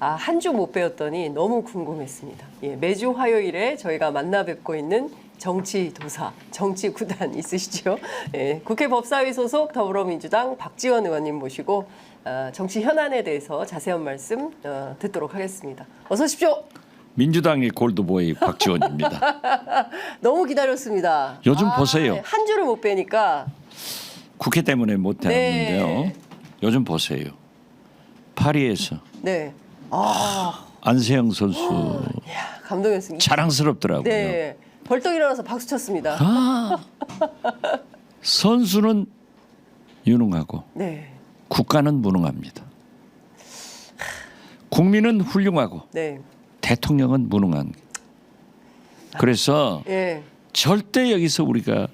한 주 못 배웠더니 너무 궁금했습니다. 예, 매주 화요일에 저희가 만나 뵙고 있는 정치도사, 정치구단 있으시죠? 예, 국회 법사위 소속 더불어민주당 박지원 의원님 모시고 정치 현안에 대해서 자세한 말씀 듣도록 하겠습니다. 어서 오십시오. 민주당의 골드보이 박지원입니다. 너무 기다렸습니다. 요즘 보세요. 한 주를 못 빼니까. 국회 때문에 못 했는데요. 네. 요즘 보세요. 파리에서 네. 안세영 선수 이야, 감동이었습니다. 자랑스럽더라고요. 네. 벌떡 일어나서 박수 쳤습니다. 선수는 유능하고 네. 국가는 무능합니다. 국민은 훌륭하고 네. 대통령은 무능한. 그래서 예. 절대 여기서 우리가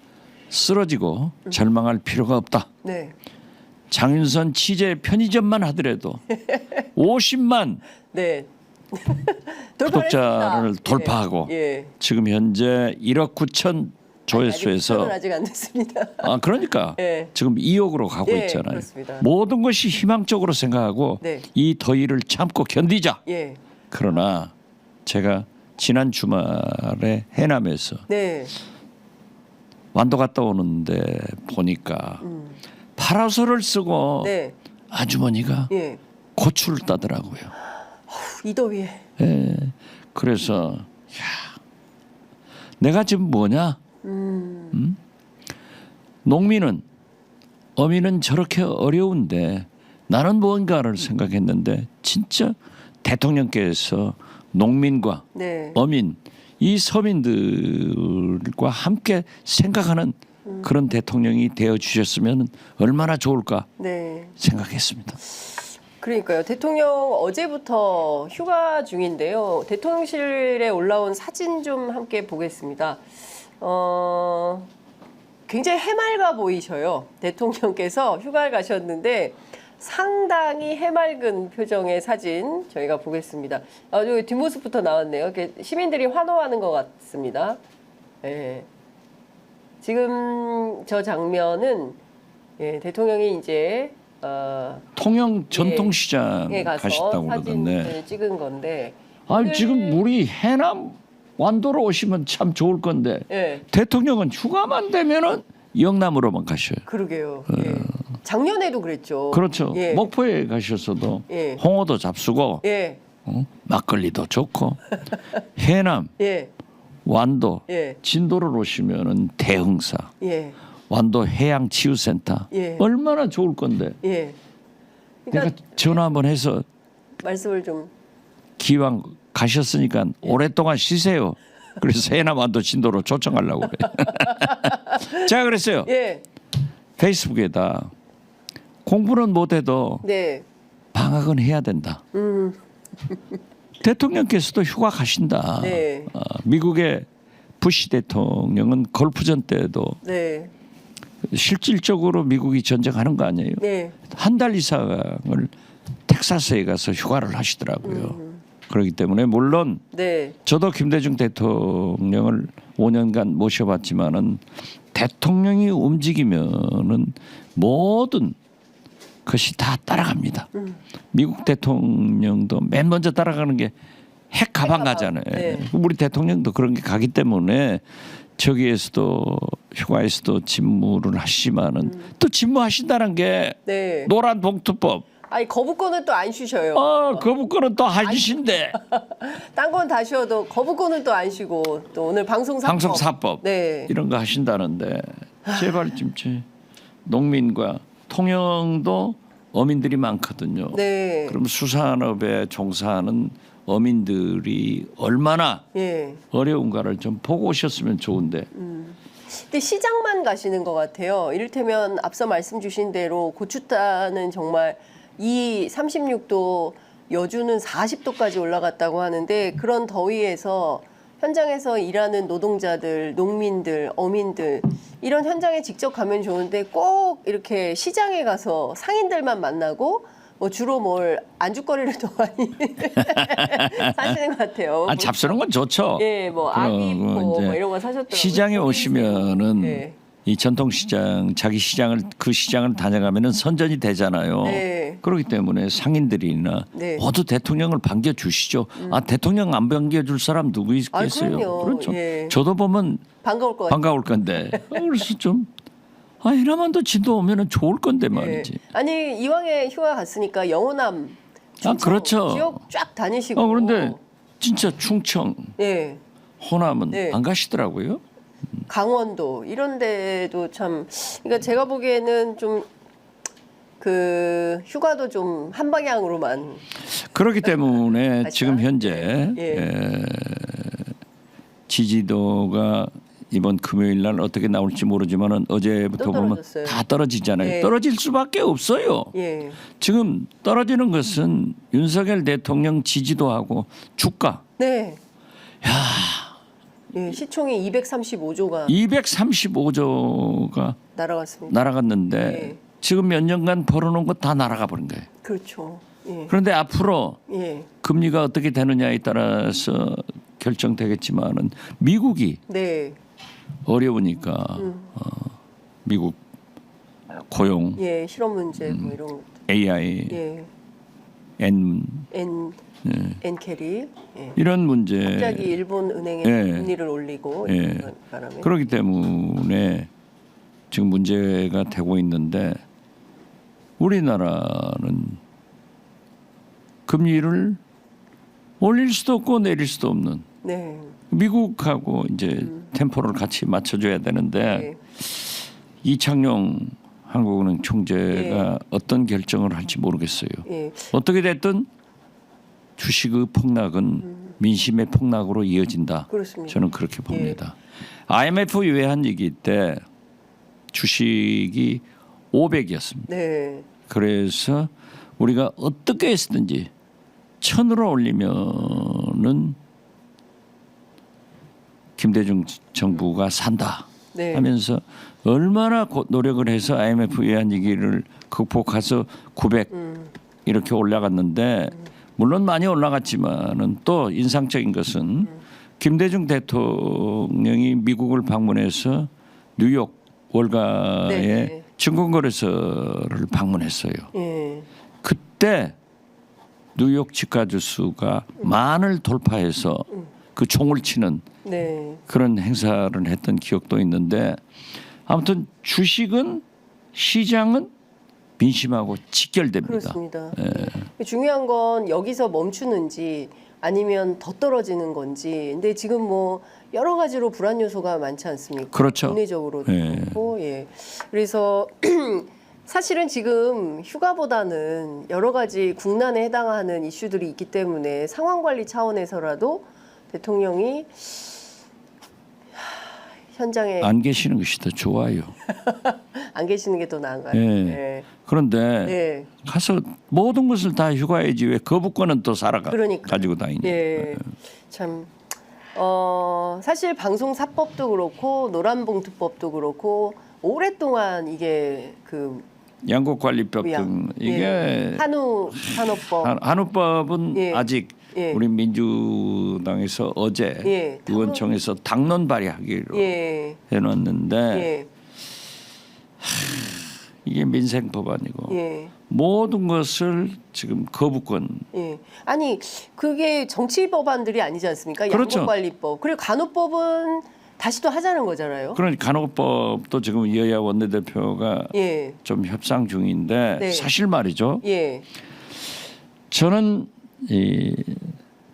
쓰러지고 절망할 필요가 없다. 네. 장윤선 취재 편의점만 하더라도 50만 네. 구독자를 돌파했습니다. 돌파하고 예. 지금 현재 1억 9천 조회수에서 아직 안 됐습니다. 그러니까 예. 지금 2억으로 가고 예, 있잖아요. 그렇습니다. 모든 것이 희망적으로 생각하고 네. 이 더위를 참고 견디자. 예. 그러나 제가 지난 주말에 해남에서 네. 완도 갔다 오는데 보니까 파라솔을 쓰고 네. 아주머니가 예. 고추를 따더라고요. 이 더위에. 예. 그래서 내가 지금 뭐냐? 농민은 어민은 저렇게 어려운데 나는 뭔가를 생각했는데 진짜 대통령께서 농민과 네. 어민 이 서민들과 함께 생각하는 그런 대통령이 되어 주셨으면 얼마나 좋을까 네. 생각했습니다. 그러니까요. 대통령 어제부터 휴가 중인데요. 대통령실에 올라온 사진 좀 함께 보겠습니다. 굉장히 해맑아 보이셔요. 대통령께서 휴가를 가셨는데 상당히 해맑은 표정의 사진 저희가 보겠습니다. 여기 뒷모습부터 나왔네요. 이렇게 시민들이 환호하는 것 같습니다. 예. 지금 저 장면은 대통령이 이제 통영 전통시장 가서 가셨다고 그러던데. 사진을 찍은 건데. 지금 우리 해남 완도로 오시면 참 좋을 건데 예. 대통령은 휴가만 되면은 영남으로만 가셔요. 그러게요. 예. 작년에도 그랬죠. 그렇죠. 예. 목포에 가셨어도 예. 홍어도 잡수고 예. 막걸리도 좋고 해남, 예. 완도, 예. 진도를 오시면은 대흥사, 예. 완도 해양치유센터 예. 얼마나 좋을 건데 예. 그러니까 내가 전화 한번 해서 말씀을 좀. 기왕 가셨으니까 오랫동안 쉬세요. 그래서 해남 완도 진도로 초청하려고 그래. 제가 그랬어요. 예. 페이스북에다 공부는 못해도 네. 방학은 해야 된다. 대통령께서도 휴가 가신다. 네. 미국의 부시 대통령은 골프전 때도 네. 실질적으로 미국이 전쟁하는 거 아니에요. 네. 한 달 이상을 텍사스에 가서 휴가를 하시더라고요. 그렇기 때문에 물론 네. 저도 김대중 대통령을 5년간 모셔봤지만은 대통령이 움직이면은 모든 것이 다 따라갑니다. 미국 대통령도 맨 먼저 따라가는 게 핵 가방 가잖아요. 네. 우리 대통령도 그런 게 가기 때문에 저기에서도 휴가에서도 집무를 하시지만은 또 집무하신다는 게 네. 노란 봉투법. 아니 거부권은 또 안 쉬셔요. 거부권은 또 하시신데 딴 건 다 쉬어도 거부권은 또 안 쉬고 또 오늘 방송사법. 방송사법 네. 이런 거 하신다는데 제발 좀 농민과 통영도 어민들이 많거든요. 네. 그럼 수산업에 종사하는 어민들이 얼마나 예. 어려운가를 좀 보고 오셨으면 좋은데. 근데 시장만 가시는 것 같아요. 이를테면 앞서 말씀 주신 대로 고추단은 정말 이 36도 여주는 40도까지 올라갔다고 하는데 그런 더위에서 현장에서 일하는 노동자들, 농민들, 어민들 이런 현장에 직접 가면 좋은데 꼭 이렇게 시장에 가서 상인들만 만나고 뭐 주로 뭘 안주거리를 더 많이 사시는 것 같아요. 잡수는 건 좋죠. 예, 뭐 아기포 뭐 이런 거 사셨더라고요. 시장에 오시면은 네. 이 전통시장 자기 시장을 그 시장을 다녀가면은 선전이 되잖아요. 네. 그렇기 때문에 상인들이나 네. 모두 대통령을 반겨주시죠. 아 대통령 안 반겨줄 사람 누구 있겠어요? 그럼요. 그렇죠. 예. 저도 보면 반가울 것 같아요. 반가울 건데 그래서 좀 해남한도 진도 오면은 좋을 건데 말이지. 예. 아니 이왕에 휴가 갔으니까 영호남 충청 그렇죠. 지역 쫙 다니시고. 그런데 진짜 충청, 예. 호남은 네. 안 가시더라고요. 강원도 이런 데도 참 그러니까 제가 보기에는 좀 그 휴가도 좀 한 방향으로만 그렇기 때문에 맞죠? 지금 현재 예. 지지도가 이번 금요일 날 어떻게 나올지 모르지만은 어제부터 또 보면 떨어졌어요. 다 떨어지잖아요. 예. 떨어질 수밖에 없어요. 예. 지금 떨어지는 것은 윤석열 대통령 지지도하고 주가 네. 예, 시총이 235조가 235조가 날아갔습니다. 날아갔는데 예. 지금 몇 년간 벌어놓은 거 다 날아가 버린 거예요. 그렇죠. 예. 그런데 앞으로 예. 금리가 어떻게 되느냐에 따라서 결정되겠지만은 미국이 네. 어려우니까 미국 고용, 예, 실업 문제 뭐 이런 것도. AI, 예. N 엔캐리. 예. 이런 문제 갑자기 일본 은행에 예. 금리를 올리고 예. 이런 바람에. 그렇기 때문에 지금 문제가 되고 있는데 우리나라는 금리를 올릴 수도 없고 내릴 수도 없는 네. 미국하고 이제 템포를 같이 맞춰줘야 되는데 예. 이창용 한국은행 총재가 어떤 결정을 할지 모르겠어요. 예. 어떻게 됐든 주식의 폭락은 민심의 폭락으로 이어진다. 그렇습니다. 저는 그렇게 봅니다. IMF 외환위기 때 주식이 500이었습니다. 네. 그래서 우리가 어떻게 했든지 1000으로 올리면은 김대중 정부가 산다 네. 하면서 얼마나 노력을 해서 IMF 외환위기를 극복해서 900 이렇게 올라갔는데 물론 많이 올라갔지만은 또 인상적인 것은 김대중 대통령이 미국을 방문해서 뉴욕 월가의 네. 증권거래소를 방문했어요. 예. 그때 뉴욕 지가지수가 만을 돌파해서 그 총을 치는 네. 그런 행사를 했던 기억도 있는데 아무튼 주식은 시장은 민심하고 직결됩니다. 그렇습니다. 중요한 건 여기서 멈추는지 아니면 더 떨어지는 건지. 근데 지금 뭐 여러 가지로 불안 요소가 많지 않습니까? 그렇죠. 국내적으로도 예. 그렇고, 예. 그래서 사실은 지금 휴가보다는 여러 가지 국난에 해당하는 이슈들이 있기 때문에 상황 관리 차원에서라도 대통령이 현장에 안 계시는 것이 더 좋아요. 안 계시는 게 더 나은가요? 예. 예. 그런데 네. 가서 모든 것을 다 휴가해야지 왜 거부권은 또 살아가 그러니까요. 가지고 다니냐. 예. 참. 사실 방송사법도 그렇고 노란봉투법도 그렇고 오랫동안 이게 그 양국관리법 등 양- 이게 예. 한우법 한우법은 예. 아직 예. 우리 민주당에서 어제 예. 의원총회에서 당론 발의하기로 예. 해놨는데 예. 이게 민생 법안이고 예. 모든 것을 지금 거부권 예. 아니 그게 정치 법안들이 아니지 않습니까? 그렇죠. 양국관리법 그리고 간호법은 다시 또 하자는 거잖아요. 그러니까 간호법도 지금 여야 원내대표가 예. 좀 협상 중인데 네. 사실 말이죠. 예. 저는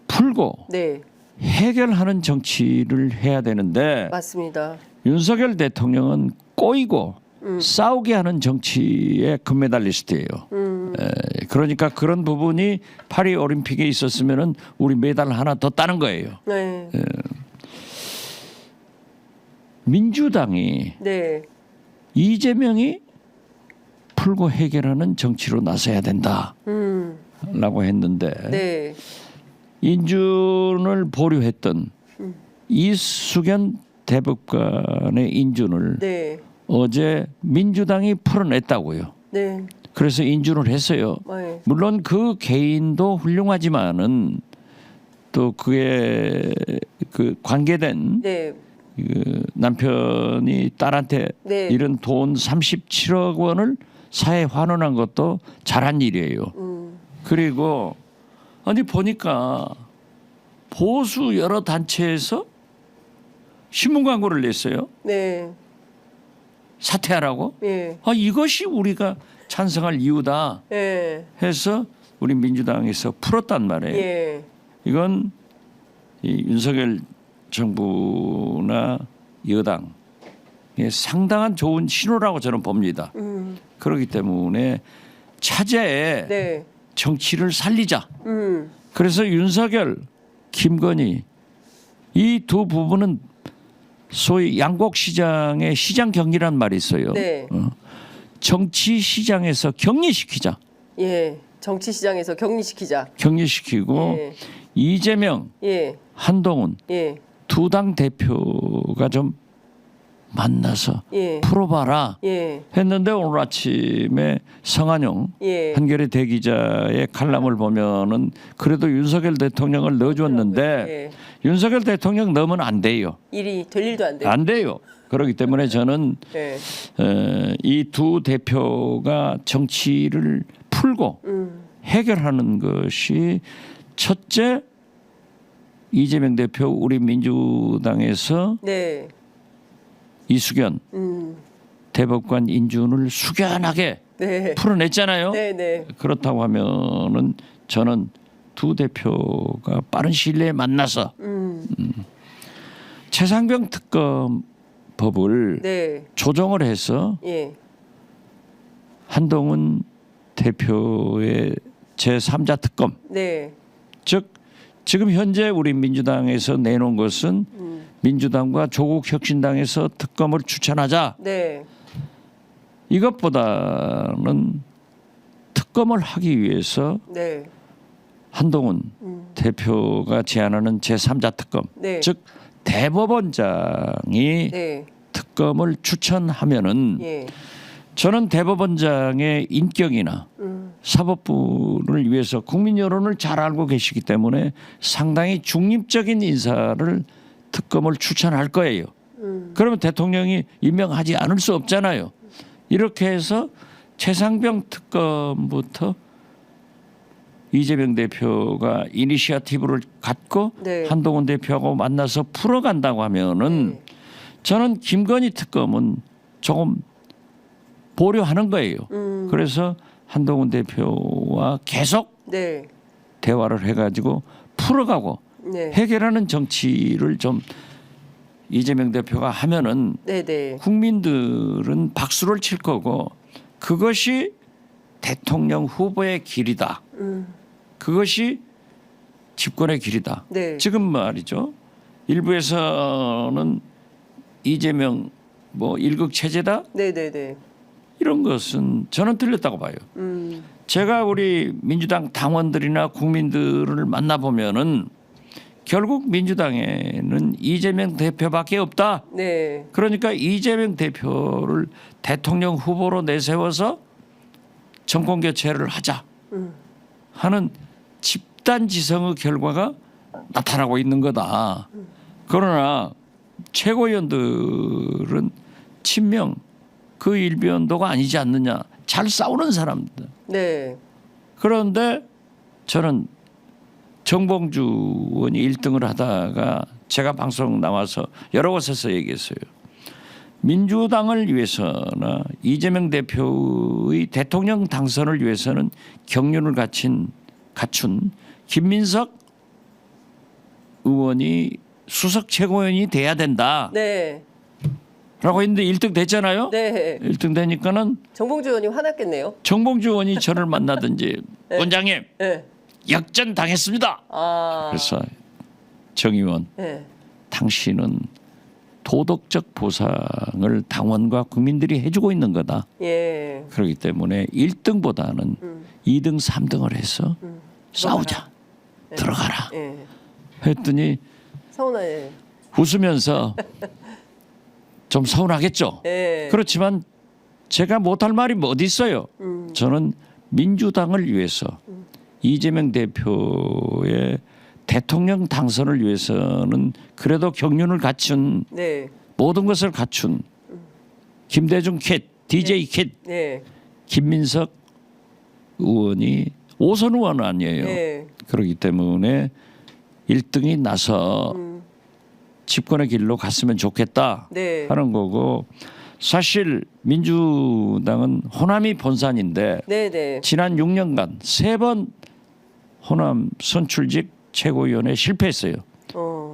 풀고 네. 해결하는 정치를 해야 되는데 맞습니다. 윤석열 대통령은 꼬이고 싸우게 하는 정치의 금메달리스트예요. 그러니까 그런 부분이 파리 올림픽에 있었으면은 우리 메달 하나 더 따는 거예요. 네. 민주당이 네. 이재명이 풀고 해결하는 정치로 나서야 된다라고 했는데 네. 인준을 보류했던 이수견 대법관의 인준을 네. 어제 민주당이 풀어냈다고요. 네. 그래서 인준을 했어요. 네. 물론 그 개인도 훌륭하지만은 또 그에 그 관계된 네. 그 남편이 딸한테 네. 이런 돈 37억 원을 사회 환원한 것도 잘한 일이에요. 그리고 아니 보니까 보수 여러 단체에서 신문 광고를 냈어요. 네. 사퇴하라고. 예. 아 이것이 우리가 찬성할 이유다 예. 해서 우리 민주당에서 풀었단 말이에요. 예. 이건 이 윤석열 정부나 여당에 상당한 좋은 신호라고 저는 봅니다. 그렇기 때문에 차제에 네. 정치를 살리자. 그래서 윤석열, 김건희 이 두 부분은 소위 양곡시장의 시장 격리란 말이 있어요. 네. 정치 시장에서 격리시키자. 예. 정치 시장에서 격리시키자. 격리시키고 예. 이재명, 예. 한동훈 예. 두 당 대표가 좀 만나서 예. 풀어봐라 예. 했는데 오늘 아침에 성한용 예. 한겨레 대기자의 칼럼을 보면은 그래도 윤석열 대통령을 넣어줬는데 예. 윤석열 대통령 넣으면 안 돼요. 일이 될 일도 안 돼요. 안 돼요. 그렇기 때문에 저는 예. 이 두 대표가 정치를 풀고 해결하는 것이 첫째 이재명 대표 우리 민주당에서 네. 이수견 대법관 인준을 숙연하게 네. 풀어냈잖아요. 네, 네. 그렇다고 하면은 저는 두 대표가 빠른 시일 내에 만나서 최상병 특검 법을 네. 조정을 해서 예. 한동훈 대표의 제3자 특검 네. 즉 지금 현재 우리 민주당에서 내놓은 것은 민주당과 조국 혁신당에서 특검을 추천하자. 네. 이것보다는 특검을 하기 위해서 네. 한동훈 대표가 제안하는 제3자 특검 네. 즉 대법원장이 네. 특검을 추천하면은 예. 저는 대법원장의 인격이나 사법부를 위해서 국민 여론을 잘 알고 계시기 때문에 상당히 중립적인 인사를 특검을 추천할 거예요. 그러면 대통령이 임명하지 않을 수 없잖아요. 이렇게 해서 최상병 특검부터 이재명 대표가 이니시어티브를 갖고 네. 한동훈 대표하고 만나서 풀어간다고 하면은 저는 김건희 특검은 조금 보류하는 거예요. 그래서 한동훈 대표와 계속 네. 대화를 해가지고 풀어가고 네. 해결하는 정치를 좀 이재명 대표가 하면은 네, 네. 국민들은 박수를 칠 거고 그것이 대통령 후보의 길이다. 그것이 집권의 길이다. 네. 지금 말이죠. 일부에서는 이재명 뭐 일극 체제다 네, 네, 네. 이런 것은 저는 틀렸다고 봐요. 제가 우리 민주당 당원들이나 국민들을 만나보면은 결국 민주당에는 이재명 대표밖에 없다. 네. 그러니까 이재명 대표를 대통령 후보로 내세워서 정권 교체를 하자 하는 집단 지성의 결과가 나타나고 있는 거다. 그러나 최고위원들은 친명 그 일변도가 아니지 않느냐. 잘 싸우는 사람들. 네. 그런데 저는 정봉주 의원이 1등을 하다가 제가 방송 나와서 여러 곳에서 얘기했어요. 민주당을 위해서나 이재명 대표의 대통령 당선을 위해서는 경륜을 갖춘 김민석 의원이 수석 최고위원이 돼야 된다. 네. 라고 했는데 1등 됐잖아요. 네. 1등 되니까는 정봉주 의원님 화났겠네요. 정봉주 의원이 저를 만나든지 원장님 네. 역전 당했습니다. 아. 그래서 정 의원 네. 당신은 도덕적 보상을 당원과 국민들이 해주고 있는 거다. 예. 그렇기 때문에 1등보다는 2등, 3등을 해서 싸우자. 들어가라. 예. 했더니 서운해. 웃으면서 좀 서운하겠죠. 예. 그렇지만 제가 못할 말이 뭐 어디 있어요. 저는 민주당을 위해서 이재명 대표의 대통령 당선을 위해서는 그래도 경륜을 갖춘 네. 모든 것을 갖춘 김대중 캣, DJ 캣, 네. 김민석 의원이 5선 의원 아니에요. 네. 그렇기 때문에 1등이 나서 집권의 길로 갔으면 좋겠다 네. 하는 거고 사실 민주당은 호남이 본산인데 네네. 지난 6년간 3번 호남 선출직 최고위원회 실패했어요.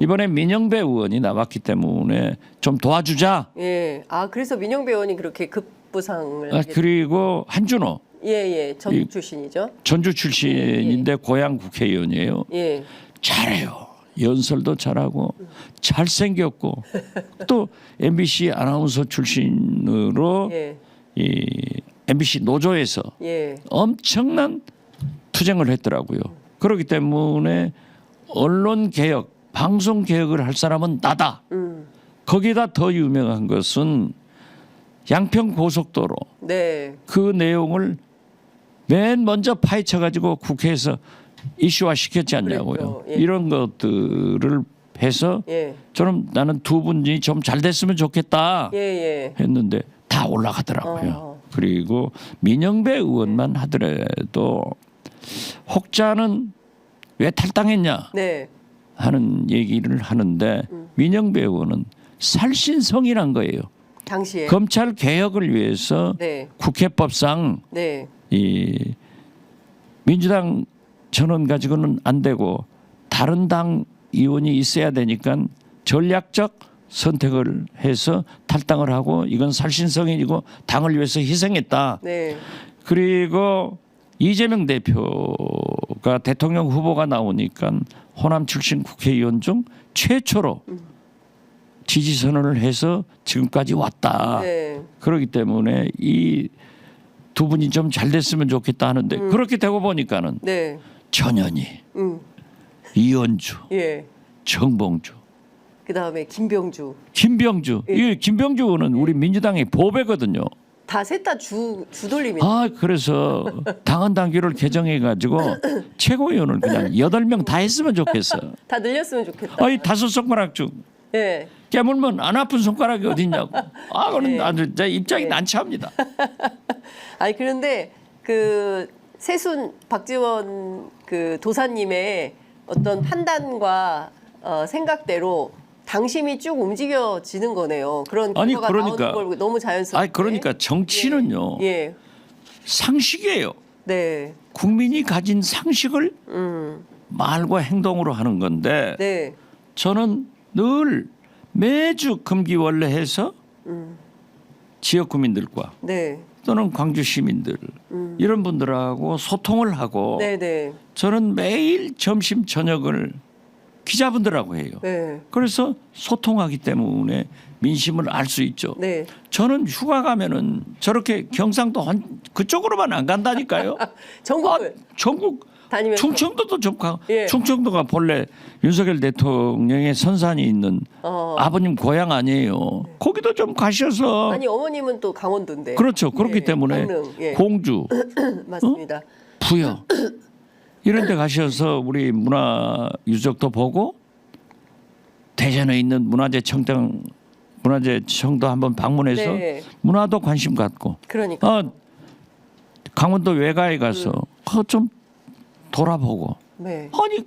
이번에 민영배 의원이 나왔기 때문에 좀 도와주자. 예. 아 그래서 민영배 의원이 그렇게 급부상을. 그리고 한준호 예예. 전주 출신이죠. 전주 출신인데 고향 국회의원이에요. 예. 잘해요. 연설도 잘하고 잘생겼고 또 MBC 아나운서 출신으로 예. 이 MBC 노조에서 예. 엄청난 투쟁을 했더라고요. 그렇기 때문에 언론 개혁, 방송 개혁을 할 사람은 나다. 거기다 더 유명한 것은 양평 고속도로 네. 그 내용을 맨 먼저 파헤쳐 가지고 국회에서 이슈화 시켰지 않냐고요. 그랬죠. 예. 이런 것들을 해서 예. 저는 나는 두 분이 좀 잘 됐으면 좋겠다 예예. 했는데 다 올라가더라고요. 어. 그리고 민영배 의원만 하더라도 혹자는 왜 탈당했냐 네. 하는 얘기를 하는데 민영배 의원은 살신성이란 거예요. 당시에. 검찰 개혁을 위해서 네. 국회법상 네. 이 민주당 전원 가지고는 안 되고 다른 당 의원이 있어야 되니까 전략적 선택을 해서 탈당을 하고 이건 살신성이고 당을 위해서 희생했다. 네. 그리고 이재명 대표가 대통령 후보가 나오니까 호남 출신 국회의원 중 최초로 지지 선언을 해서 지금까지 왔다. 네. 그렇기 때문에 이 두 분이 좀 잘 됐으면 좋겠다 하는데 그렇게 되고 보니까는 네. 전현희, 음. 이현주, 예. 정봉주, 그다음에 김병주. 김병주. 이 김병주 의원은 우리 민주당의 보배거든요. 다 셋 다 주돌림이. 아 그래서 당헌 당규를 개정해 가지고 최고위원을 그냥 8명 다 했으면 좋겠어. 다 늘렸으면 좋겠다. 아이 5손가락 중 예. 깨물면 안 아픈 손가락이 어딨냐고. 아 그건 네. 아주 제 입장이 네. 난처합니다. 아니 그런데 그 세순 박지원 그 도사님의 어떤 판단과 생각대로 당심이 쭉 움직여지는 거네요. 그런 아니, 결과가 그러니까. 나오는 걸 너무 자연스럽게. 아 그러니까 정치는요 예. 상식이에요. 네. 국민이 가진 상식을 말과 행동으로 하는 건데 네. 저는 늘 매주 금기원래해서 지역 구민들과 네. 또는 광주 시민들 이런 분들하고 소통을 하고 네. 네. 저는 매일 점심 저녁을 기자분들하고 해요. 네. 그래서 소통하기 때문에 민심을 알 수 있죠. 네. 저는 휴가 가면은 저렇게 경상도 그쪽으로만 안 간다니까요. 전국을 전국 다니면서. 충청도도 좀 가고 예. 충청도가 본래 윤석열 대통령의 선산이 있는 아버님 고향 아니에요. 거기도 좀 가셔서 아니 어머님은 또 강원도인데. 그렇죠. 그렇기 예, 때문에 강릉, 예. 공주, 맞습니다. 부여 이런 데 가셔서 우리 문화 유적도 보고 대전에 있는 문화재청도 한번 방문해서 네. 문화도 관심 갖고 그러니까. 강원도 외가에 가서 좀 돌아보고 네. 아니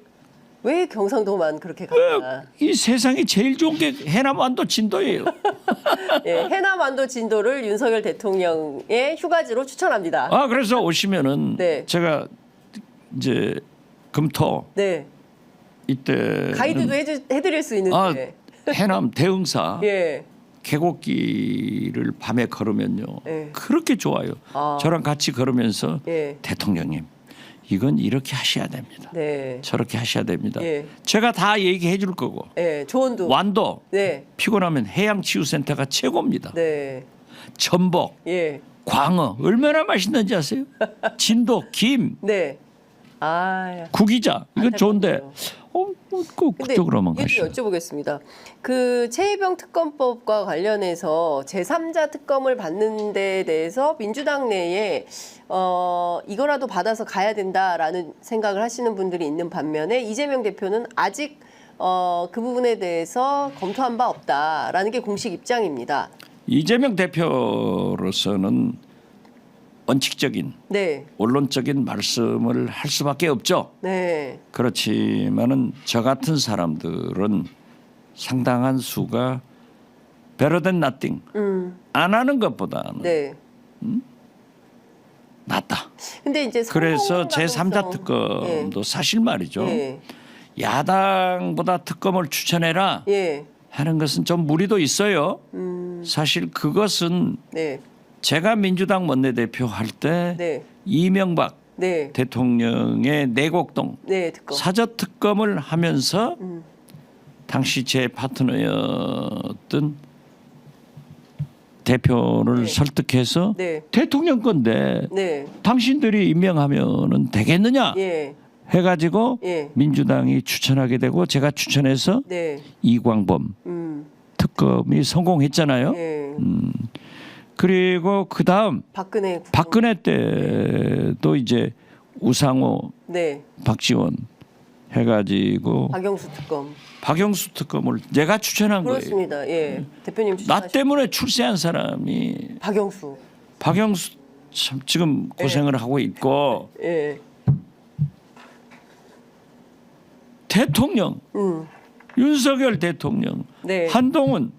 왜 경상도만 그렇게 갈까? 이 세상에 제일 좋은 게 해남완도 진도예요. 예, 해남완도 진도를 윤석열 대통령의 휴가지로 추천합니다. 그래서 오시면은 네. 제가 이제 금토 네. 이때 가이드도 해드릴 수 있는데. 해남 대흥사 예. 계곡길을 밤에 걸으면요 예. 그렇게 좋아요. 아. 저랑 같이 걸으면서 예. 대통령님 이건 이렇게 하셔야 됩니다. 네. 저렇게 하셔야 됩니다. 예. 제가 다 얘기해 줄 거고 예. 조언도. 완도 네. 피곤하면 해양치유센터가 최고입니다. 네. 전복, 예. 광어 얼마나 맛있는지 아세요? 진도, 김, 네. 아. 구기자 이거 좋은데 꼭 근데 그쪽으로만 얘기 가시죠. 여쭤보겠습니다. 그 최혜병 특검법과 관련해서 제3자 특검을 받는 데에 대해서 민주당 내에 이거라도 받아서 가야 된다라는 생각을 하시는 분들이 있는 반면에 이재명 대표는 아직 그 부분에 대해서 검토한 바 없다라는 게 공식 입장입니다. 이재명 대표로서는 원칙적인 네. 원론적인 말씀을 할 수밖에 없죠. 네. 그렇지만은 저 같은 사람들은 상당한 수가 better than nothing 안 하는 것보다는 네. 낫다. 근데 이제 그래서 성공 제3자 가능성. 특검도 사실 말이죠. 예. 야당보다 특검을 추천해라 예. 하는 것은 좀 무리도 있어요. 사실 그것은 네. 제가 민주당 원내대표 할 때 네. 이명박 네. 대통령의 내곡동 네. 특검. 사저특검을 하면서 당시 제 파트너였던 대표를 네. 설득해서 네. 대통령 건데 네. 당신들이 임명하면은 되겠느냐 예. 해가지고 예. 민주당이 추천하게 되고 제가 추천해서 네. 이광범 특검이 성공했잖아요. 예. 그리고 그 다음 박근혜 국정- 박근혜 때도 이제 우상호, 네. 박지원 해가지고 박영수 특검. 박영수 특검을 내가 추천한 거예요. 그렇습니다. 예. 대표님 나 추천하신 때문에 출세한 사람이 박영수. 박영수 참 지금 고생을 하고 있고 예. 대통령 윤석열 대통령 네. 한동훈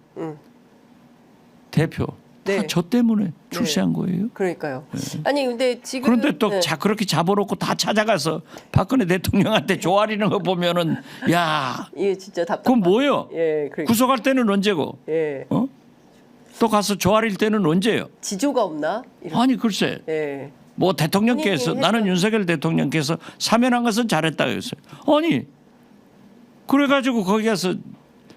대표 네. 다 저 때문에 출세한 거예요. 그러니까요. 아니 근데 지금 그런데 또 네. 그렇게 잡아놓고 다 찾아가서 박근혜 대통령한테 조아리는 거 보면은 야 이게 진짜 답답. 그건 뭐요? 예. 그러니까. 구속할 때는 언제고? 예. 어? 또 가서 조아릴 때는 언제요? 지조가 없나? 이런. 아니 글쎄 예. 뭐 대통령께서 본인이 나는 했던- 윤석열 대통령께서 사면한 것은 잘했다 그랬어요. 아니 그래가지고 거기 가서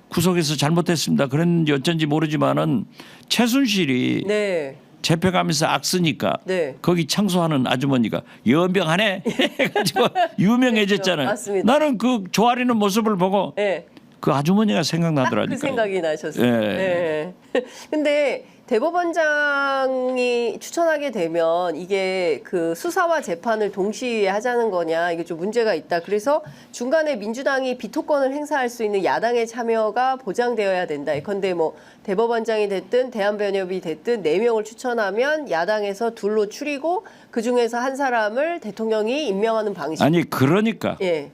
구속해서 잘못했습니다. 그랬는지 어쩐지 모르지만은 최순실이 네. 재패가면서 악쓰니까 네. 거기 창소하는 아주머니가 연병하네 해가지고 유명해졌잖아요. 맞습니다. 나는 그 조아리는 모습을 보고 예. 그 아주머니가 그 생각나더라니까요. 생각이 나셨어요. 예. 예. 근데 대법원장이 추천하게 되면 이게 그 수사와 재판을 동시에 하자는 거냐 이게 좀 문제가 있다. 그래서 중간에 민주당이 비토권을 행사할 수 있는 야당의 참여가 보장되어야 된다. 예컨대 뭐 대법원장이 됐든 대한변협이 됐든 4명을 추천하면 야당에서 둘로 추리고 그 중에서 한 사람을 대통령이 임명하는 방식. 아니 그러니까 예,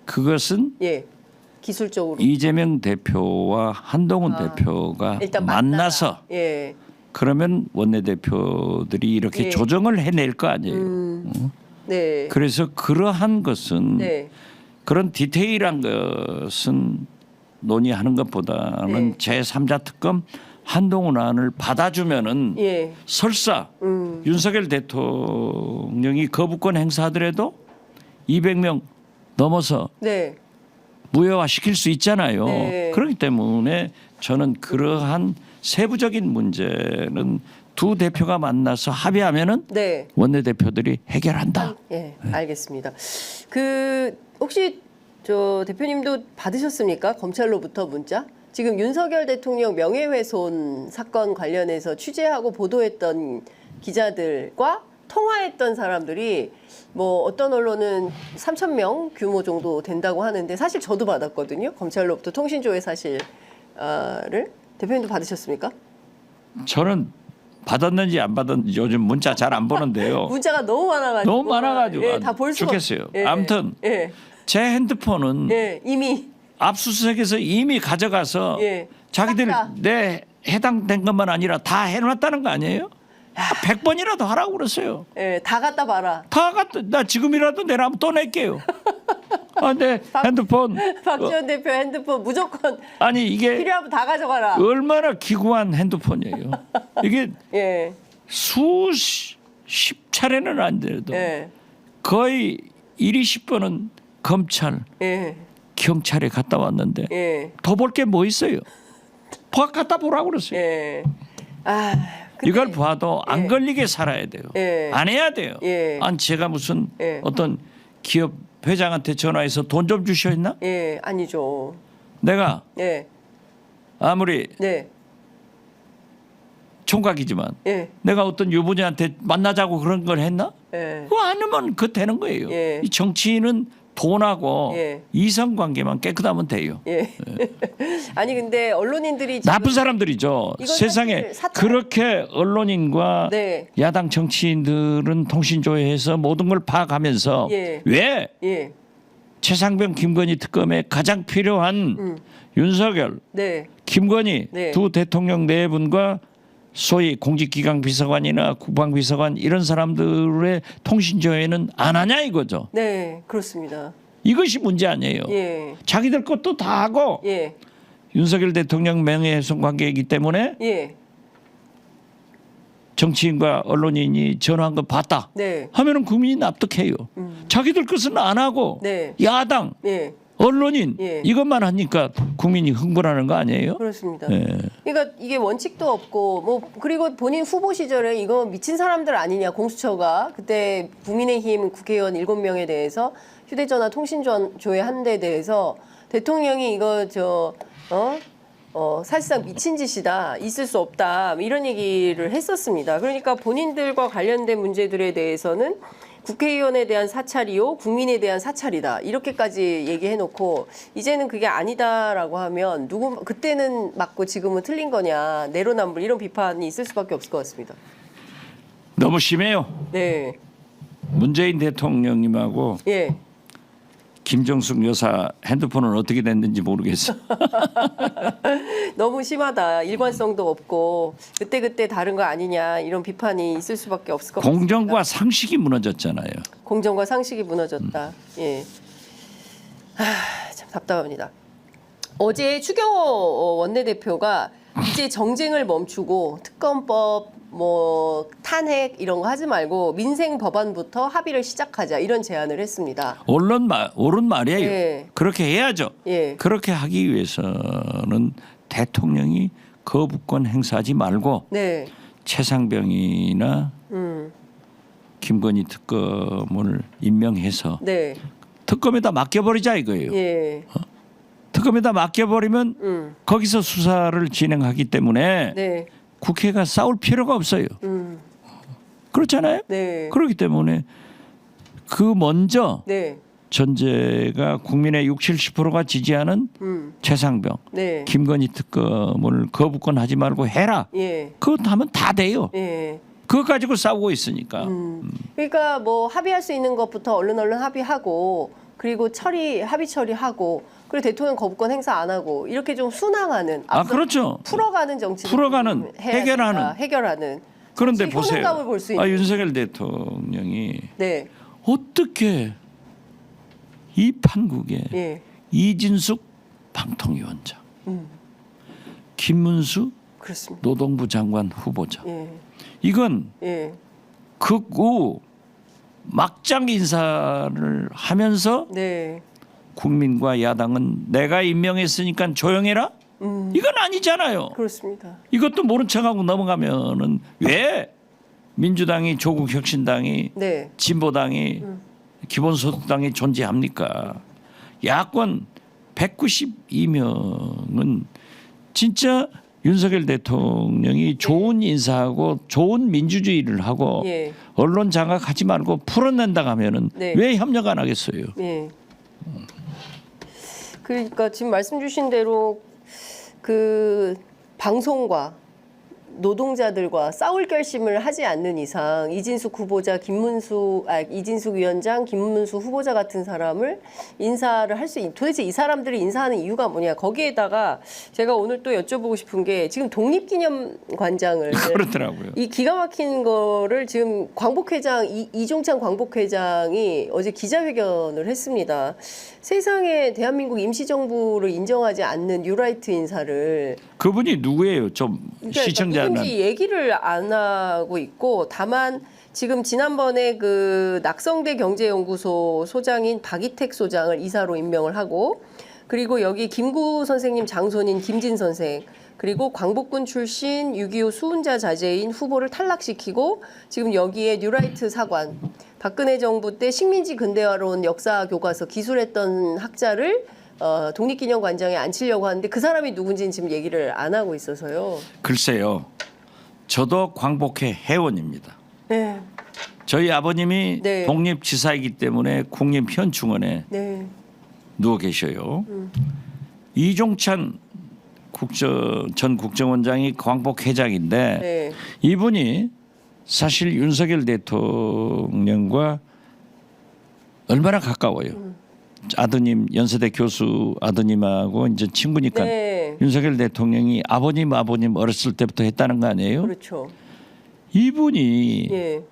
그것은 예. 기술적으로 이재명 대표와 한동훈 대표가 일단 만나서 만나라. 예. 그러면 원내대표들이 이렇게 예. 조정을 해낼 거 아니에요. 네. 그래서 그러한 것은 네. 그런 디테일한 것은 논의하는 것보다는 네. 제3자 특검 한동훈 안을 받아주면은 예. 설사 윤석열 대통령이 거부권 행사하더라도 200명 넘어서 네. 무효화 시킬 수 있잖아요. 네. 그렇기 때문에 저는 그러한 세부적인 문제는 두 대표가 만나서 합의하면은 네. 원내대표들이 해결한다. 예, 알겠습니다. 그 혹시 저 대표님도 받으셨습니까? 검찰로부터 문자? 지금 윤석열 대통령 명예훼손 사건 관련해서 취재하고 보도했던 기자들과 통화했던 사람들이 뭐 어떤 언론은 3,000명 규모 정도 된다고 하는데 사실 저도 받았거든요. 검찰로부터 통신조회 사실을 대표님도 받으셨습니까? 저는 받았는지 안 받았는지 요즘 문자 잘 안 보는데요. 문자가 너무 많아가지고 너무 많아가지고 예, 다 볼 수가 죽겠어요. 예, 아무튼 예, 제 핸드폰은 예, 이미 압수수색에서 이미 가져가서 예. 자기들 싹 다. 내 해당된 것만 아니라 다 해놨다는 거 아니에요? 100번이라도 하라고 그랬어요. 예, 다 갖다 봐라. 다 갖다 나 지금이라도 내라면 또 낼게요. 아, 내 핸드폰 박지원 대표 핸드폰 무조건 아니 이게 필요하면 다 가져가라. 얼마나 기구한 핸드폰이에요. 이게 예, 수십 차례는 안 돼도 예, 거의 10번은 검찰, 예, 경찰에 갔다 왔는데 예, 더 볼 게 뭐 있어요? 갖다 보라고 그랬어요. 예. 아, 근데- 이걸 봐도 안 예. 걸리게 살아야 돼요. 예. 안 해야 돼요. 예. 아니 제가 무슨 예. 어떤 기업 회장한테 전화해서 돈 좀 주셔 있나? 예, 아니죠. 내가 예, 아무리 네, 총각이지만 예, 내가 어떤 유부녀한테 만나자고 그런 걸 했나? 예, 그거 안 하면 그 되는 거예요. 예. 이 정치인은 돈하고 예. 이성 관계만 깨끗하면 돼요. 예. 아니 근데 언론인들이 지금 나쁜 사람들이죠. 이건 세상에 사실 사찰- 그렇게 언론인과 네. 야당 정치인들은 통신조회해서 모든 걸 파악하면서 예. 왜 예. 최상병 김건희 특검에 가장 필요한 윤석열, 네. 김건희 네. 두 대통령 네 분과 소위 공직기강 비서관이나 국방비서관 이런 사람들의 통신조회는 안 하냐 이거죠. 네. 그렇습니다. 이것이 문제 아니에요. 예. 자기들 것도 다 하고 예. 윤석열 대통령 명예훼손 관계이기 때문에 예. 정치인과 언론인이 전화한 거 봤다 네. 하면은 국민이 납득해요. 자기들 것은 안 하고 네. 야당, 예. 언론인 예. 이것만 하니까 국민이 흥분하는 거 아니에요? 그렇습니다. 예. 그러니까 이게 원칙도 없고 뭐 그리고 본인 후보 시절에 이거 미친 사람들 아니냐 공수처가 그때 국민의힘 국회의원 7명에 대해서 휴대전화 통신조회 한 데 대해서 대통령이 이거 사실상 미친 짓이다 있을 수 없다 이런 얘기를 했었습니다. 그러니까 본인들과 관련된 문제들에 대해서는 국회의원에 대한 사찰이요, 국민에 대한 사찰이다 이렇게까지 얘기해놓고 이제는 그게 아니다라고 하면 그때는 맞고 지금은 틀린 거냐 내로남불 이런 비판이 있을 수밖에 없을 것 같습니다. 너무 심해요. 네, 문재인 대통령님하고 예, 김정숙 여사 핸드폰은 어떻게 됐는지 모르겠어. 너무 심하다. 일관성도 없고 그때 다른 거 아니냐 이런 비판이 있을 수밖에 없을 것 같습니다. 공정과 상식이 무너졌잖아요. 공정과 상식이 무너졌다. 예, 참 답답합니다. 어제 추경호 원내대표가 이제 정쟁을 멈추고 특검법 뭐 탄핵 이런 거 하지 말고 민생 법안부터 합의를 시작하자 이런 제안을 했습니다. 옳은 말이에요. 예. 그렇게 해야죠. 예. 그렇게 하기 위해서는 대통령이 거부권 행사하지 말고 네. 최상병이나 김건희 특검을 임명해서 네. 특검에다 맡겨버리자 이거예요. 예. 특검에다 맡겨버리면 거기서 수사를 진행하기 때문에 네. 국회가 싸울 필요가 없어요. 그렇잖아요. 네. 그렇기 때문에 그 먼저 네. 전제가 국민의 60-70%가 지지하는 최상병, 네. 김건희 특검을 거부권 하지 말고 해라. 예. 그것 하면 다 돼요. 예. 그거 가지고 싸우고 있으니까. 그러니까 뭐 합의할 수 있는 것부터 얼른 합의하고 그리고 합의 처리하고 그리고 대통령 거부권 행사 안 하고 이렇게 좀 순항하는 앞서 그렇죠. 풀어가는 정치 풀어가는, 해결하는. 그런데 정치 보세요. 효능감을 볼 수 있는. 윤석열 대통령이 네. 어떻게 이 판국에 예. 이진숙 방통위원장, 김문수 그렇습니다. 노동부 장관 후보자. 예. 이건 예. 극우 막장 인사를 하면서 네. 국민과 야당은 내가 임명했으니까 조용해라? 이건 아니잖아요. 그렇습니다. 이것도 모른 척하고 넘어가면은 왜 민주당이 조국혁신당이 네. 진보당이 기본소득당이 존재합니까? 야권 192명은 진짜 윤석열 대통령이 좋은 인사하고 좋은 민주주의를 하고 예. 언론 장악하지 말고 풀어낸다 하면은 네. 왜 협력 안 하겠어요? 예. 그러니까 지금 말씀 주신 대로 그 방송과 노동자들과 싸울 결심을 하지 않는 이상 이진숙 위원장, 김문수 후보자 같은 사람을 인사를 할 수 도대체 이 사람들을 인사하는 이유가 뭐냐. 거기에다가 제가 오늘 또 여쭤보고 싶은 게 지금 독립기념관장을 그렇더라고요. 이 기가 막힌 거를 지금 광복회장 이종찬 광복회장이 어제 기자회견을 했습니다. 세상에 대한민국 임시정부를 인정하지 않는 뉴라이트 인사를 그분이 누구예요? 좀 그러니까 시청자는 누군지 얘기를 안 하고 있고 다만 지금 지난번에 그 낙성대 경제연구소 소장인 박이택 소장을 이사로 임명을 하고 그리고 여기 김구 선생님 장손인 김진 선생 그리고 광복군 출신 6.25 수훈자 자제인 후보를 탈락시키고 지금 여기에 뉴라이트 사관 박근혜 정부 때 식민지 근대화론 역사 교과서 기술했던 학자를 독립기념관장에 앉히려고 하는데 그 사람이 누군지는 지금 얘기를 안 하고 있어서요. 글쎄요. 저도 광복회 회원입니다. 네. 저희 아버님이 네. 독립지사이기 때문에 국립현충원에 네. 누워 계셔요. 이종찬 전 국정원장이 광복 회장인데 네. 이분이 사실 윤석열 대통령과 얼마나 가까워요. 아드님 연세대 교수 아드님하고 이제 친구니까 네. 윤석열 대통령이 아버님 어렸을 때부터 했다는 거 아니에요? 그렇죠. 이분이 예.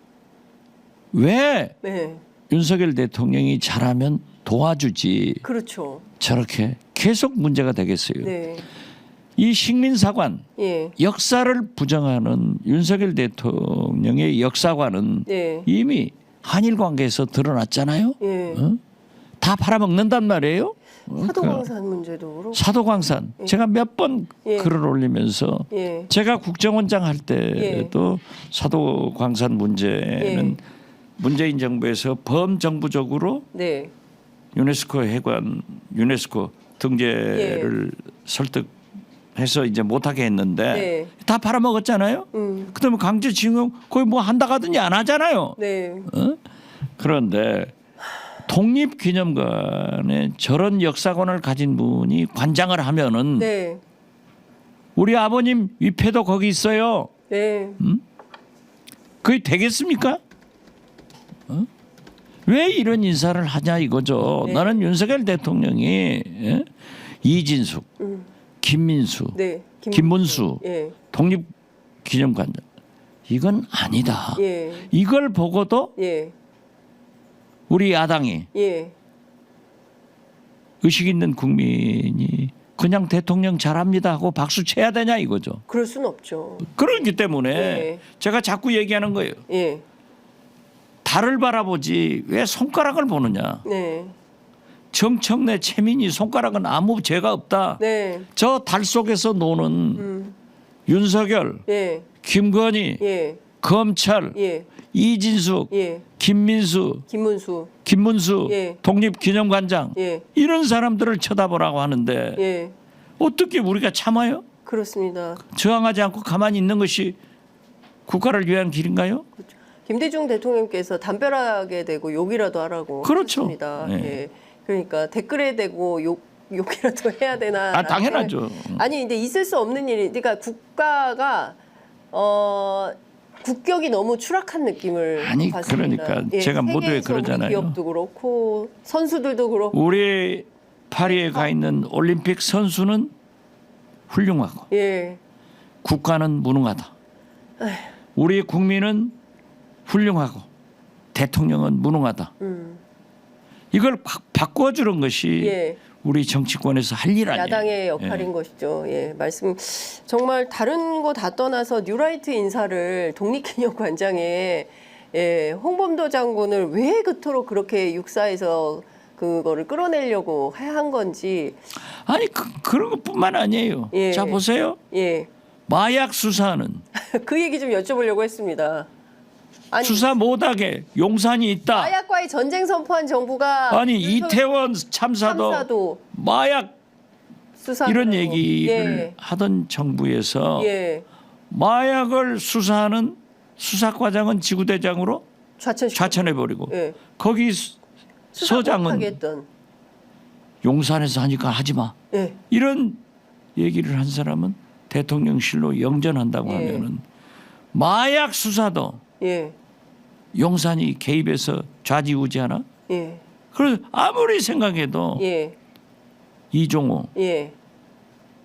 왜 네. 윤석열 대통령이 잘하면 도와주지 그렇죠. 저렇게 계속 문제가 되겠어요. 네. 이 식민사관 예. 역사를 부정하는 윤석열 대통령의 역사관은 네. 이미 한일 관계에서 드러났잖아요. 예. 어? 다 팔아먹는단 말이에요. 사도광산 문제도 그렇고. 사도광산 제가 몇 번 예. 글을 올리면서 예. 제가 국정원장 할 때도 사도광산 문제는 문재인 정부에서 범정부적으로 네. 유네스코 등재를 설득해서 이제 못하게 했는데 네. 다 팔아먹었잖아요. 그다음에 강제징용 거의 뭐 한다 하더니 안 하잖아요. 네. 어? 그런데 독립기념관에 저런 역사관을 가진 분이 관장을 하면은 네. 우리 아버님 위패도 거기 있어요. 네. 그게 되겠습니까? 어? 왜 이런 인사를 하냐 이거죠. 네. 나는 윤석열 대통령이 이진숙, 김민수, 네. 김문수 예. 독립기념관장 이건 아니다. 예. 이걸 보고도 예. 우리 야당이 예. 의식 있는 국민이 그냥 대통령 잘합니다 하고 박수 쳐야 되냐 이거죠. 그럴 순 없죠. 그렇기 때문에 예. 제가 자꾸 얘기하는 거예요. 예. 달을 바라보지 왜 손가락을 보느냐. 네. 정청래 최민희 손가락은 아무 죄가 없다. 네. 저 달 속에서 노는 윤석열, 예. 김건희, 예. 검찰, 예. 이진숙, 예. 김민수, 김문수. 예. 독립기념관장 예. 이런 사람들을 쳐다보라고 하는데 예. 어떻게 우리가 참아요? 그렇습니다. 저항하지 않고 가만히 있는 것이 국가를 위한 길인가요? 김대중 대통령께서 담벼락에 대고 욕이라도 하라고 그렇죠. 하셨습니다. 네. 예. 그러니까 댓글에 대고 욕이라도 해야 되나? 당연하죠. 아니 근데 있을 수 없는 일이 그러니까 국가가 국격이 너무 추락한 느낌을 아니, 받습니다. 그러니까 제가 모두에 세계에서 우리 그러잖아요. 기업도 그렇고 선수들도 그렇고 우리 파리에 가 있는 올림픽 선수는 훌륭하고 예. 국가는 무능하다. 우리 국민은 훌륭하고 대통령은 무능하다. 이걸 바꿔주는 것이 예. 우리 정치권에서 할 일 아니에요. 야당의 역할인 것이죠. 예, 말씀 정말 다른 거 다 떠나서 뉴라이트 인사를 독립기념관장에 홍범도 장군을 왜 그토록 그렇게 육사에서 그거를 끌어내려고 한 건지. 아니 그런 것뿐만 아니에요. 예. 자 보세요. 예, 마약 수사는 그 얘기 좀 여쭤보려고 했습니다. 아니, 수사 못하게 용산이 있다. 마약과의 전쟁 선포한 정부가 아니 이태원 참사도 마약 수사 이런 얘기를 하던 정부에서 마약을 수사하는 수사과장은 지구대장으로 좌천해버리고 예. 거기 서장은 했던. 용산에서 하니까 하지 마. 예. 이런 얘기를 한 사람은 대통령실로 영전한다고 하면은 마약 수사도 예. 용산이 개입해서 좌지우지하나? 예. 그래서 아무리 생각해도 이종호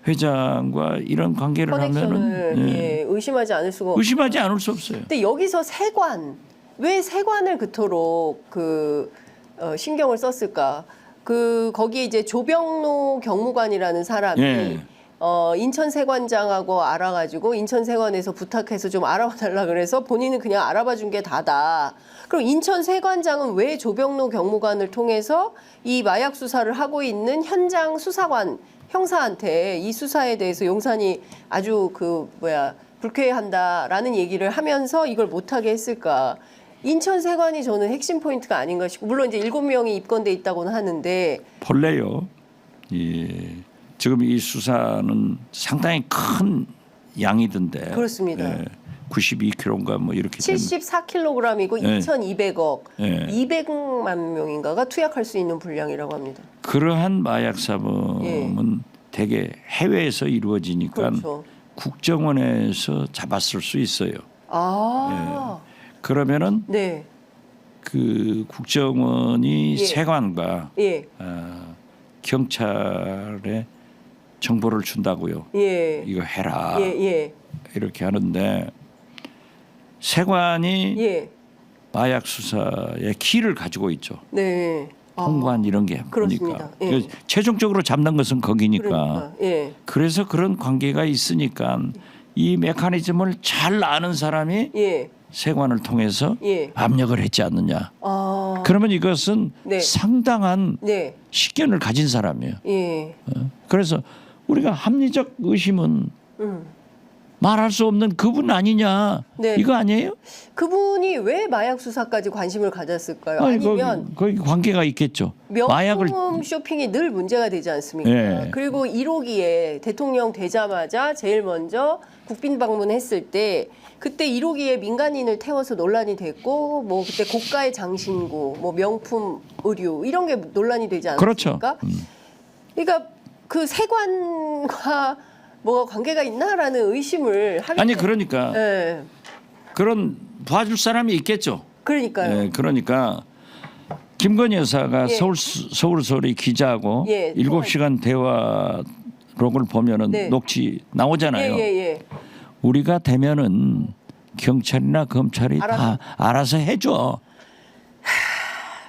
회장과 이런 관계를 하면은 의심하지 않을 수가 없어요. 의심하지 않을 수 없어요. 근데 여기서 왜 세관을 그토록 신경을 썼을까? 거기에 이제 조병로 경무관이라는 사람이 인천 세관장하고 알아가지고 인천 세관에서 부탁해서 좀 알아봐 달라 그래서 본인은 그냥 알아봐 준 게 다다. 그럼 인천 세관장은 왜 조병로 경무관을 통해서 이 마약 수사를 하고 있는 현장 수사관 형사한테 이 수사에 대해서 용산이 아주 불쾌해한다라는 얘기를 하면서 이걸 못하게 했을까? 인천 세관이 저는 핵심 포인트가 아닌가 싶고 물론 이제 7명이 입건돼 있다고는 하는데 본래요. 지금 이 수사는 상당히 큰 양이던데. 그렇습니다. 92kg인가 뭐 이렇게 되면 74kg이고 네. 2,200억, 네. 200만 명인가가 투약할 수 있는 분량이라고 합니다. 그러한 마약 사범은 대개 해외에서 이루어지니까 그렇죠. 국정원에서 잡았을 수 있어요. 아, 그러면은 네, 그 국정원이 예. 세관과 예, 경찰에 정보를 준다고요. 예, 이거 해라 예, 예, 이렇게 하는데 세관이 예, 마약 수사의 키를 가지고 있죠. 네. 아, 통관 이런 게 그렇습니다. 보니까 예. 최종적으로 잡는 것은 거기니까. 그러니까, 예, 그래서 그런 관계가 있으니까 이 메커니즘을 잘 아는 사람이 예, 세관을 통해서 예. 압력을 했지 않느냐. 아, 그러면 이것은 네. 상당한 네, 식견을 가진 사람이에요. 예, 그래서 우리가 합리적 의심은 말할 수 없는 그분 아니냐. 네. 이거 아니에요? 그분이 왜 마약 수사까지 관심을 가졌을까요? 아니, 아니면 거기 관계가 있겠죠. 명품 쇼핑이 늘 문제가 되지 않습니까? 예. 그리고 1호기에 대통령 되자마자 제일 먼저 국빈 방문했을 때 그때 1호기에 민간인을 태워서 논란이 됐고 뭐 그때 고가의 장신구, 뭐 명품 의류 이런 게 논란이 되지 그렇죠. 않습니까? 그러니까 그 세관과 뭐가 관계가 있나라는 의심을 하게 아니 그러니까 예. 그런 봐줄 사람이 있겠죠. 그러니까요. 예, 그러니까 김건희 여사가 예. 서울소리 기자하고 예, 7시간 대화록을 보면은 네. 녹취 나오잖아요. 예. 우리가 되면은 경찰이나 검찰이 다 알아서 해줘.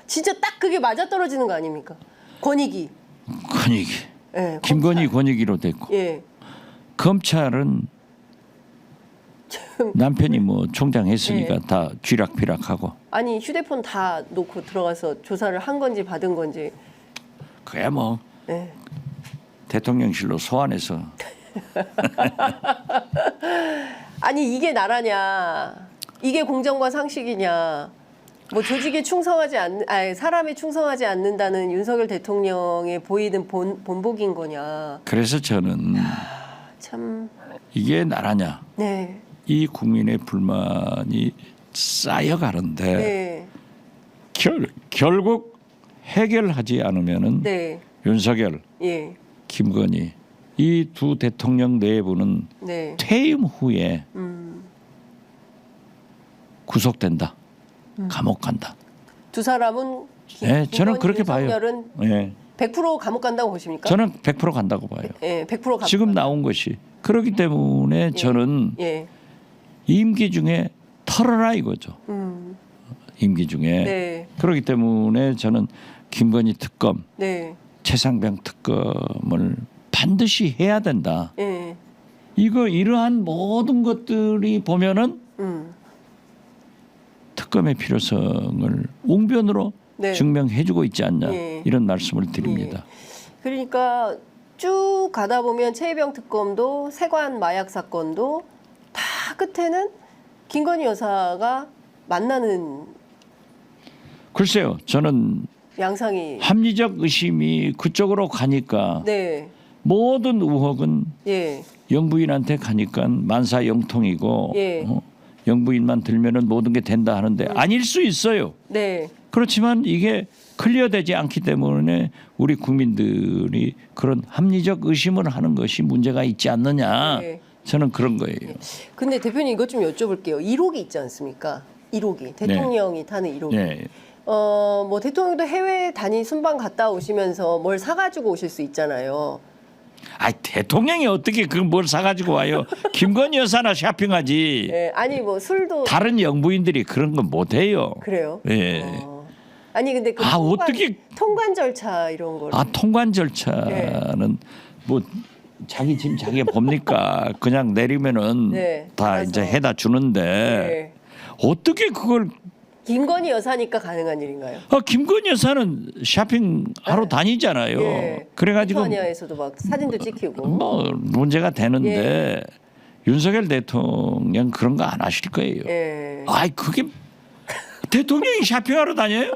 진짜 딱 그게 맞아떨어지는 거 아닙니까? 권익위. 권익위. 예, 김건희 권익위로 됐고 예. 검찰은 남편이 뭐 총장 했으니까 예. 다 쥐락펴락하고 아니 휴대폰 다 놓고 들어가서 조사를 한 건지 받은 건지. 그야 뭐 예. 대통령실로 소환해서 아니 이게 나라냐? 이게 공정과 상식이냐? 뭐 조직에 충성하지 않는, 사람에 충성하지 않는다는 윤석열 대통령의 보이는 본보기인 거냐? 그래서 저는 참, 이게 나라냐 네, 이 국민의 불만이 쌓여가는데 네, 결국 해결하지 않으면은 네, 윤석열, 예, 김건희 이 두 대통령 내부는 네, 퇴임 후에 구속된다, 감옥 간다. 두 사람은 네, 저는 김건희, 그렇게 봐요. 윤석열은 네, 100% 감옥 간다고 보십니까? 저는 100% 간다고 봐요. 예, 100% 감옥. 지금 나온 것이 그렇기 때문에 저는 예, 임기 중에 털어라 이거죠. 임기 중에 네, 그렇기 때문에 저는 김건희 특검, 네, 최상병 특검을 반드시 해야 된다. 예, 이러한 모든 것들이 보면은 특검의 필요성을 웅변으로 네. 증명해주고 있지 않냐 예. 이런 말씀을 드립니다. 그러니까 쭉 가다 보면 최혜병 특검도 세관 마약 사건도 다 끝에는 김건희 여사가 만나는 글쎄요, 저는 양상이. 합리적 의심이 그쪽으로 가니까 네, 모든 의혹은 예, 영부인한테 가니까 만사형통이고 예. 영부인만 들면은 모든 게 된다 하는데 아닐 수 있어요. 네, 그렇지만 이게 클리어되지 않기 때문에 우리 국민들이 그런 합리적 의심을 하는 것이 문제가 있지 않느냐. 네. 저는 그런 거예요. 근데 대표님 이것 좀 여쭤볼게요. 1호기 있지 않습니까? 1호기 대통령이 타는 1호기. 네. 뭐 대통령도 해외 단위 순방 갔다 오시면서 뭘 사가지고 오실 수 있잖아요. 아, 대통령이 어떻게 그 뭘 사가지고 와요? 김건희 여사나 쇼핑하지. 예, 아니 뭐 술도 다른 영부인들이 그런 건 못해요. 그래요. 예. 아니 근데 그 아, 어떻게- 통관 절차 이런 거를. 아, 통관 절차는 뭐 자기 짐 자기가 봅니까? 그냥 내리면은 네, 다 알아서. 이제 해다 주는데 네. 어떻게 그걸 김건희 여사니까 가능한 일인가요? 김건희 여사는 쇼핑하러 다니잖아요. 예. 그래가지고 리투아니아에서도 막 사진도 찍히고. 뭐 문제가 되는데 윤석열 대통령 그런 거 안 하실 거예요. 예. 아이 그게 대통령이 쇼핑하러 다녀요?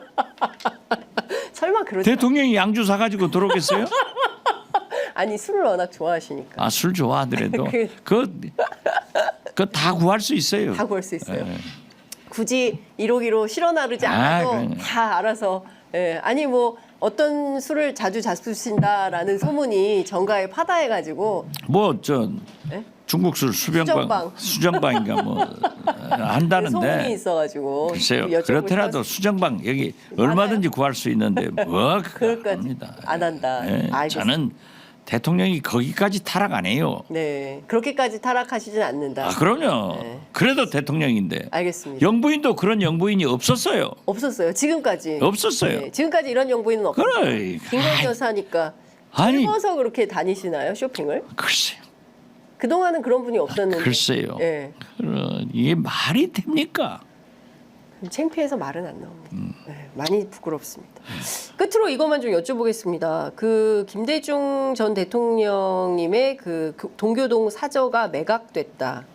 설마 그러지? 대통령이 양주 사가지고 들어오겠어요? 아니 술을 워낙 좋아하시니까. 아, 술 좋아하더라도 그- 그 그거 다 구할 수 있어요. 다 구할 수 있어요. 예. 굳이 1호기로 실어 나르지 않아도 그럼요. 다 알아서. 예. 아니 뭐 어떤 술을 자주 잡수신다라는 소문이 정가에 파다해가지고 뭐 저 예? 중국 술 수정방인가 뭐 한다는데 소문이 있어가지고 글쎄요. 여쭤보고 그렇더라도 수정방 여기 얼마든지 구할 수 있는데 뭐 그럴까 합니다. 안 한다. 예, 알겠습니다. 저는 대통령이 거기까지 타락 안 해요. 네, 그렇게까지 타락하시진 않는다. 아 그럼요. 네. 그래도 대통령인데 알겠습니다. 영부인도 그런 영부인이 없었어요. 없었어요. 지금까지. 없었어요. 네, 지금까지 이런 영부인은 없어요. 그래. 김건희 여사니까 아니 즐거워서 그렇게 다니시나요 쇼핑을? 글쎄요. 그 동안은 그런 분이 없었는데. 글쎄요. 예. 이게 말이 됩니까? 창피해서 말은 안 나옵니다. 네, 많이 부끄럽습니다. 끝으로 이것만 좀 여쭤보겠습니다. 그 김대중 전 대통령님의 그 동교동 사저가 매각됐다.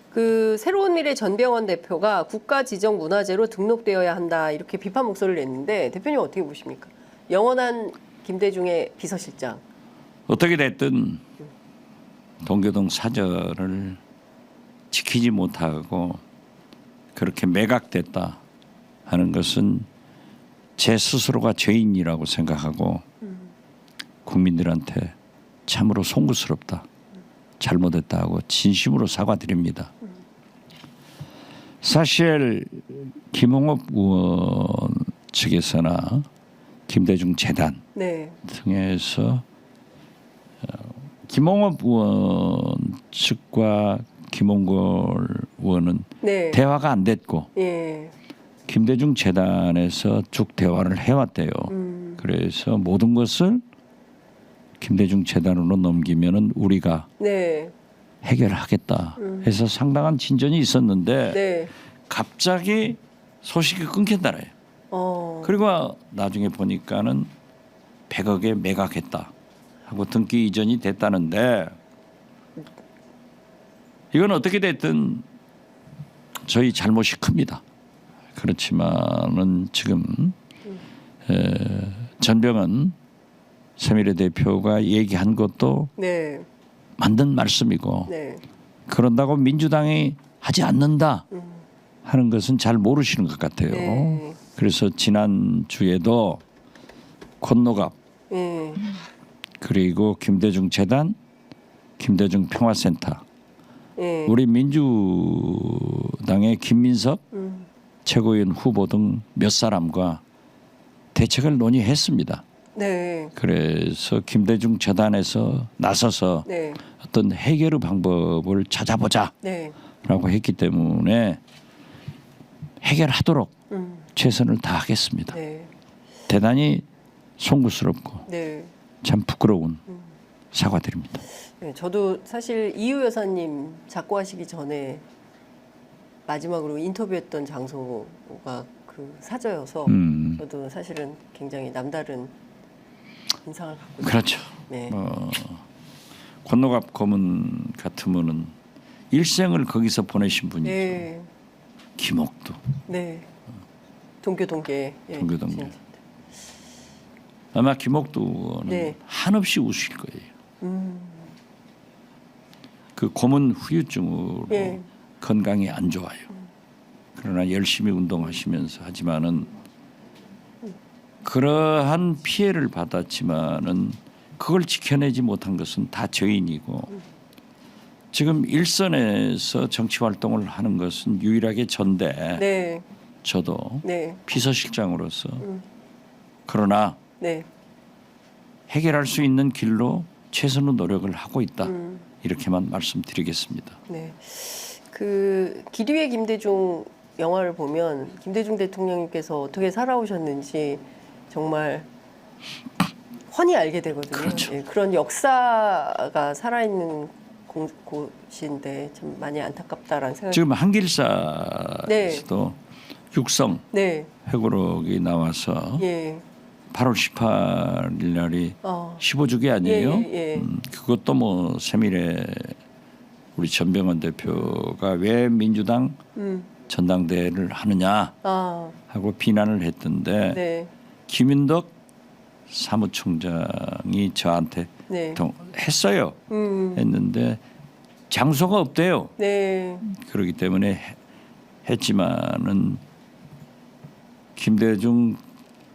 그 새로운 미래 전병헌 대표가 국가 지정 문화재로 등록되어야 한다 이렇게 비판 목소리를 냈는데 대표님 어떻게 보십니까? 영원한 김대중의 비서실장. 어떻게 됐든 동교동 사저를 지키지 못하고 그렇게 매각됐다 하는 것은 제 스스로가 죄인이라고 생각하고 국민들한테 참으로 송구스럽다. 잘못했다 하고 진심으로 사과드립니다. 사실 김홍업 의원 측에서나 김대중 재단 네. 등에서 김홍업 의원 측과 김홍걸 의원은 네. 대화가 안 됐고 예. 김대중 재단에서 쭉 대화를 해왔대요. 그래서 모든 것을 김대중 재단으로 넘기면은 우리가 네. 해결하겠다 해서 상당한 진전이 있었는데 네. 갑자기 소식이 끊긴다래요. 그리고 나중에 보니까는 100억에 매각했다 하고 등기 이전이 됐다는데 이건 어떻게 됐든 저희 잘못이 큽니다. 그렇지만은 지금 전병헌 세미래 대표가 얘기한 것도 네. 맞는 말씀이고 네. 그런다고 민주당이 하지 않는다 하는 것은 잘 모르시는 것 같아요. 네. 그래서 지난 주에도 콘노갑 예. 그리고 김대중 재단, 김대중 평화센터, 예. 우리 민주당의 김민석 최고위원 후보 등 몇 사람과 대책을 논의했습니다. 네. 그래서 김대중 재단에서 나서서 네. 어떤 해결의 방법을 찾아보자라고 네. 했기 때문에 해결하도록 최선을 다하겠습니다. 네. 대단히 송구스럽고 네. 참 부끄러운 사과드립니다. 네. 저도 사실 이유 여사님 작고하시기 전에 마지막으로 인터뷰했던 장소가 그 사저여서 저도 사실은 굉장히 남다른 인상을 갖고 있습니다. 그렇죠. 네. 권노갑 고문 같으면은 일생을 거기서 보내신 분이죠. 네. 김옥도. 네. 동교동계. 예. 동교동계. 진짜. 아마 김옥도는 네. 한없이 우실 거예요. 그 고문 후유증으로 예. 건강이 안 좋아요. 그러나 열심히 운동하시면서 하지만은 그러한 피해를 받았지만은 그걸 지켜내지 못한 것은 다 죄인이고 지금 일선에서 정치 활동을 하는 것은 유일하게 전데 네. 저도 네. 비서실장으로서 그러나 네. 해결할 수 있는 길로 최선의 노력을 하고 있다. 이렇게만 말씀드리겠습니다. 네. 그 기류의 김대중 영화를 보면 김대중 대통령님께서 어떻게 살아오셨는지 정말 훤히 알게 되거든요. 그렇죠. 예, 그런 역사가 살아있는 곳인데 참 많이 안타깝다라는 생각이. 지금 한길사에서도 육성 네. 회고록이 나와서 예. 8월 18일 날이 어. 15주기 아니에요? 예, 예, 예. 그것도 뭐 세밀에 우리 전병헌 대표가 왜 민주당 전당대회를 하느냐 아. 하고 비난을 했던데 네. 김윤덕 사무총장이 저한테 네. 했어요. 했는데 장소가 없대요. 네. 그렇기 때문에 했지만은 김대중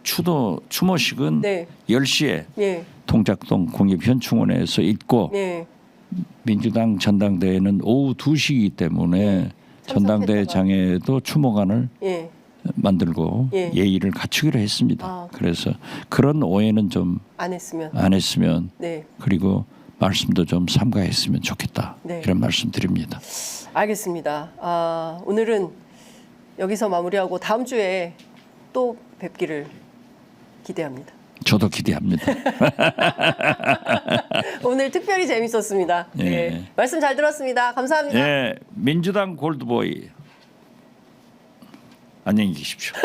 추모식은 네. 10시에 예. 동작동 국립현충원에서 있고 예. 민주당 전당대회는 오후 2시이기 때문에 전당대회장에도 추모관을 예. 만들고 예. 예의를 갖추기로 했습니다. 아. 그래서 그런 오해는 좀 안 했으면. 안 했으면 네. 그리고 말씀도 좀 삼가했으면 좋겠다. 네. 이런 말씀드립니다. 알겠습니다. 오늘은 여기서 마무리하고 다음 주에 또 뵙기를 기대합니다. 저도 기대합니다. 오늘 특별히 재밌었습니다. 예. 네. 말씀 잘 들었습니다. 감사합니다. 예, 민주당 골드보이 안녕히 계십시오.